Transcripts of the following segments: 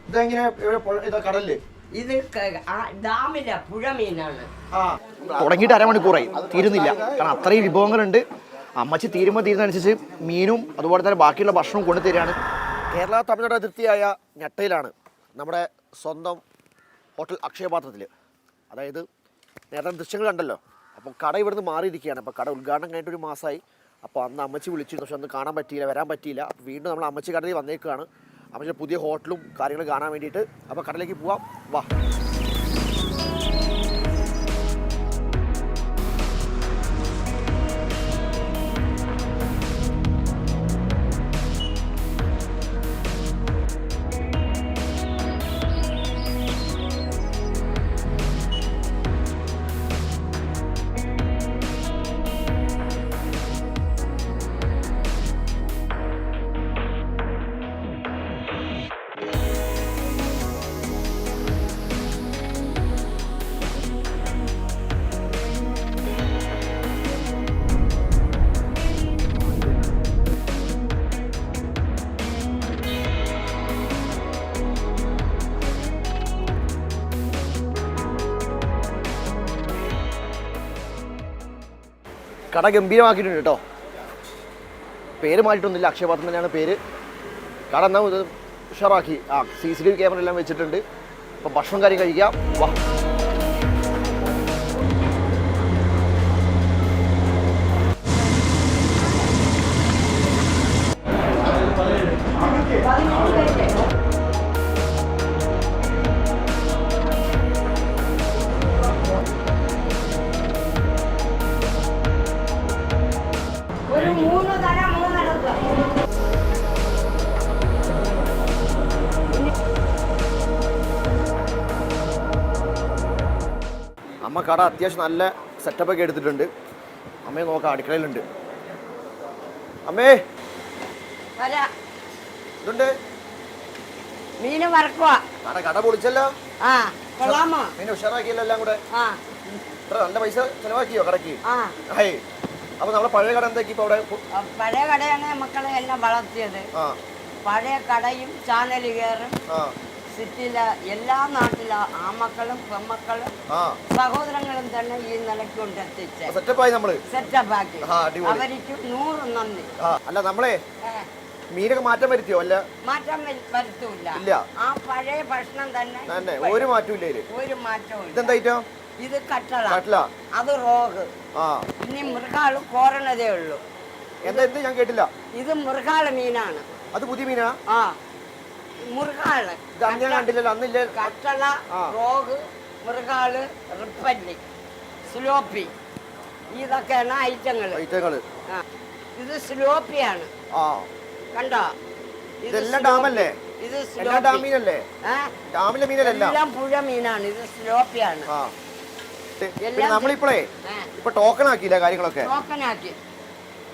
ഇതെങ്ങനെ ഇതാ കടലില് ഇത് ഡാമിലെ പുഴ മീനാണ്. തുടങ്ങിയിട്ട് അരമണിക്കൂറായി, തീരുന്നില്ല. കാരണം അത്രയും വിഭവങ്ങളുണ്ട്. അമ്മച്ചി തീരുന്നതനുസരിച്ച് മീനും അതുപോലെ തന്നെ ബാക്കിയുള്ള ഭക്ഷണവും കൊണ്ടുതരികയാണ്. കേരള തമിഴ്നാട് അതിർത്തിയായ ഞട്ടയിലാണ് നമ്മുടെ സ്വന്തം ഹോട്ടൽ അക്ഷയപാത്രത്തിൽ. അതായത് നേരത്തെ ദൃശ്യങ്ങൾ കണ്ടല്ലോ. അപ്പോൾ കട ഇവിടുന്ന് മാറിയിരിക്കുകയാണ്. അപ്പോൾ കട ഉദ്ഘാടനം കഴിഞ്ഞിട്ട് ഒരു മാസമായി. അപ്പോൾ അന്ന് അമ്മച്ചി വിളിച്ചിരുന്നു, പക്ഷെ അന്ന് കാണാൻ പറ്റിയില്ല, വരാൻ പറ്റിയില്ല. വീണ്ടും നമ്മൾ അമ്മച്ചി കടയിൽ വന്നേക്കുകയാണ്. അമ്മച്ചിയുടെ പുതിയ ഹോട്ടലും കാര്യങ്ങളും കാണാൻ വേണ്ടിയിട്ട്. അപ്പോൾ കടയിലേക്ക് പോവാം, വാ. കട ഗംഭീരമാക്കിയിട്ടുണ്ട് കേട്ടോ. പേര് മാറ്റിയിട്ടൊന്നുമില്ല, അക്ഷയപാത്രം തന്നെയാണ് പേര്. കട എന്നാൽ ഇത് ഉഷാറാക്കി. CCTV ക്യാമറ എല്ലാം വെച്ചിട്ടുണ്ട്. അപ്പോൾ ഭക്ഷണം കാര്യം കഴിക്കാം, വാ. അമ്മ കട അത്യാവശ്യം നല്ല സെറ്റപ്പൊക്കെ എടുത്തിട്ടുണ്ട്. അമ്മയെ നോക്കാം, അടുക്കളയിലുണ്ട്. അമ്മേ ഇതുണ്ട് മീന് വറക്കുക. കട പൊളിച്ചല്ലോ. മീൻ ഉഷാറാക്കിയല്ലോ എല്ലാം കൂടെ. ഇത്ര നല്ല പൈസ ചെലവാക്കിയോ കടക്ക്? അപ്പൊ നമ്മളെ പഴയ കട എന്താക്കി ഇപ്പൊ അവിടെ? പഴയ കടയാണ് മക്കളെ എല്ലാം വളർത്തിയത്. പഴയ കടയും ചാനല് കയറും സിറ്റിയിലെ എല്ലാ നാട്ടിലെ ആമക്കളും പെമ്മക്കളും സഹോദരങ്ങളും തന്നെ ഈ നിലയ്ക്ക് കൊണ്ടെത്തിച്ച് സെറ്റപ്പാക്കി. അവർക്ക് 100 നന്ദി. അല്ല നമ്മളെ മീനൊക്കെ മാറ്റം വരുത്തിയോ? അല്ല, മാറ്റം വരുത്തൂല്ല. ആ പഴയ ഭക്ഷണം തന്നെ, ഒരു മാറ്റവും ഇല്ല. ഒരു മാറ്റവും. ഇതെന്താ? ഇത് കട്ടള, അത് റോഗ്. ഇനി മൃഗാള് കോരണതേ ഉള്ളൂ. എന്താ ഞാൻ കേട്ടില്ല. ഇത് മൃഗാള് മീനാണ്. അത് പുതിയ മീനാ? മൃഗാള് കണ്ടില്ലല്ലോ അന്നില്ല. കട്ടള, റോഗ്, മൃഗാള്, റിപ്പല്ലി, സ്ലോപ്പി, ഇതൊക്കെയാണ് ഐറ്റങ്ങള്. ഇത് സ്ലോപ്പിയാണ്. കണ്ടോ? ഇതെല്ലാം ഡാമല്ലേ? ഇത് ഡാമീനല്ലേ? ഡാമിലെ മീനല്ല, എല്ലാം പുഴ മീനാണ്. ഇത് സ്ലോപ്പിയാണ്. നമ്മളിപ്പോഴേ ഇപ്പൊ ടോക്കൺ ആക്കിയില്ല കാര്യങ്ങളൊക്കെ.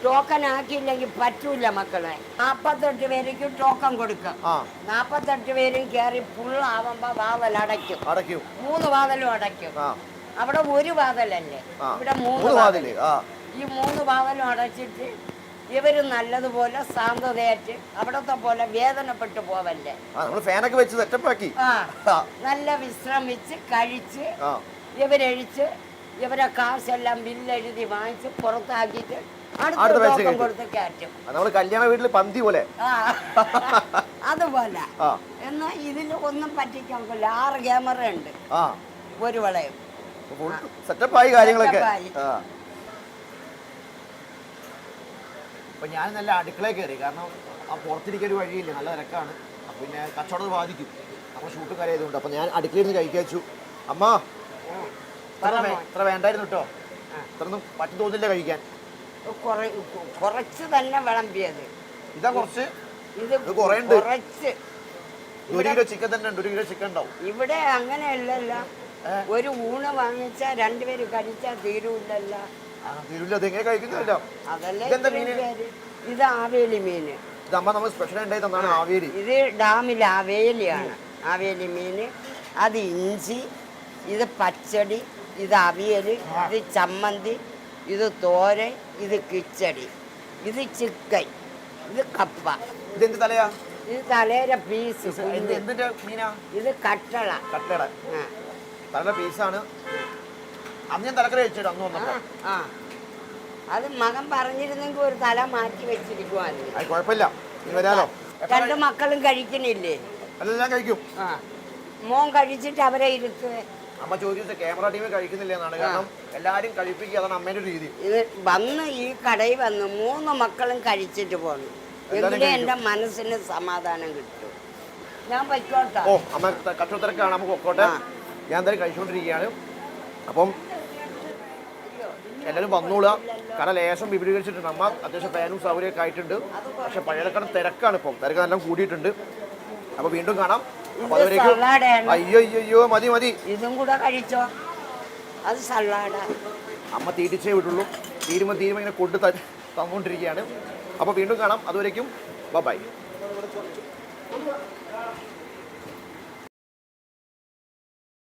ടോക്കൺ ആക്കിയില്ലെങ്കിൽ പറ്റൂല മക്കളെ. 48 പേർക്ക് ടോക്കൺ കൊടുക്കും. 48 പേരും കയറി ഫുള്ളാവുമ്പോ വാതൽ അടയ്ക്കും. 3 വാതലും അടയ്ക്കും. അവിടെ ഒരു വാതലല്ലേ, ഇവിടെ 3 വാതല്. ഈ 3 വാതലും അടച്ചിട്ട് ഇവര് നല്ലതുപോലെ ശാന്തതയായിട്ട് അവിടത്തെ പോലെ വേദനപ്പെട്ടു പോവല്ലേ. ഫാനൊക്കെ വെച്ച് സെറ്റപ്പാക്കി നല്ല വിശ്രമിച്ച് കഴിച്ച് ഇവരെഴിച്ച് ഇവരെ കാശെല്ലാം ബില്ലെഴുതി വാങ്ങിച്ച് പുറത്താക്കിയിട്ട് കൊടുത്ത് കയറ്റും. കല്യാണ വീട്ടില് പന്തി പോലെ അതുപോലെ. എന്നാ ഇതിൽ ഒന്നും പറ്റിക്കാൻ പറ്റില്ല. 6 ക്യാമറ ഉണ്ട്, ഒരു വളയം. സെറ്റപ്പായി കാര്യങ്ങളൊക്കെ. അപ്പൊ ഞാൻ നല്ല അടുക്കളയിൽ കയറി. കാരണം ആ പുറത്തിരിക്കാൻ ഒരു വഴിയില്ല, നല്ല തിരക്കാണ്. പിന്നെ കച്ചവടം ബാധിക്കും നമ്മൾ ഷൂട്ടും കാര്യം ആയതുകൊണ്ട്. അപ്പൊ ഞാൻ അടുക്കളയിൽ നിന്ന് കഴിച്ചു. അമ്മ ഇത്ര വേണ്ടായിരുന്നു കേട്ടോ. ഇത്രയൊന്നും പറ്റി തോന്നില്ല കഴിക്കാൻ. കുറച്ച് തന്നെ വിളമ്പിയത്. ഇതാ കുറച്ച്. ഇത് കുറച്ച്. 1 കിലോ ചിക്കൻ തന്നെ ഉണ്ട്. 1 കിലോ ചിക്കൻ ഉണ്ടാവും ഇവിടെ. അങ്ങനെയല്ലല്ലോ, ഒരു ഊണ് വാങ്ങിച്ചാ 2 പേര് കഴിച്ചാ തീരൂല്ലല്ലോ. എങ്ങനെ കഴിക്കുന്നില്ല. ഇത് ആവേലി മീന്. ഇത് ഡാമിലെ ആവേലിയാണ്. ആവേലി മീന്. അത് ഇഞ്ചി, ഇത് പച്ചടി, ഇത് അവിയൽ, ഇത് ചമ്മന്തി, ഇത് തോരൻ, ഇത് കിച്ചടി, ഇത് ചിക്കൻ, ഇത് കപ്പ. ഇതെന്ത് തലയാ? ഇത് തലേര പീസ്. എന്തിന്റെ മീനാ ഇത് കട്ടള. കട്ടയുടെ തലയുടെ പീസാണ്. അന്ന് ഞാൻ തലക്കറി കഴിച്ചിട്ട് അന്ന് വന്നപ്പോ. അത് മകൻ പറഞ്ഞിരുന്നെങ്കിൽ ഒരു തല മാറ്റി വെച്ചിരിക്കുവായിരുന്നു. അത് കുഴപ്പമില്ല, നീ വരാലോ. 2 മക്കളും കഴിക്കണില്ലേ? അതെല്ലാം കഴിക്കും. മോൻ കഴിച്ചിട്ട് അവരെ ഇരുത്തുവേ. അമ്മ ചോദിച്ചത് ക്യാമറ ടീം കഴിക്കുന്നില്ല എന്നാണ്. കാരണം എല്ലാരും കഴിപ്പിക്കുക, അതാണ് അമ്മേന്റെ ഒരു രീതി. ഇത് വന്ന് ഈ കടയിൽ വന്ന് 3 മക്കളും കഴിച്ചിട്ട് പോന്നു. എങ്കിലേ എന്റെ മനസ്സിന് സമാധാനം കിട്ടും. ഞാൻ പൊയ്ക്കോട്ടെ. ഓ അമ്മ കച്ചവടത്തിരക്കാണ്, നമുക്ക് പൊക്കോട്ടെ. ഞാൻ എന്തായാലും കഴിച്ചുകൊണ്ടിരിക്കുകയാണ്. അപ്പം എല്ലാവരും വന്നോളുക. കാരണം ലേശം വിപുലീകരിച്ചിട്ടുണ്ട്. അമ്മ അത്യാവശ്യം ഫാനും സൗകര്യമൊക്കെ ആയിട്ടുണ്ട്. പക്ഷെ പഴയക്കാളും തിരക്കാണ് ഇപ്പം, തിരക്കെല്ലാം കൂടിയിട്ടുണ്ട്. അപ്പൊ വീണ്ടും കാണാം. അപ്പൊ അതുവരേക്കും അയ്യോ അയ്യോ മതി മതി. ഇതും കൂടെ കഴിച്ചോ. അത് സലാഡ. അമ്മ തീറ്റിച്ചേ വിട്ടുള്ളൂ. തീരുമ്പോൾ ഇങ്ങനെ കൊണ്ട് തന്നുകൊണ്ടിരിക്കുകയാണ്. അപ്പോൾ വീണ്ടും കാണാം. അതുവരേക്കും ബൈ.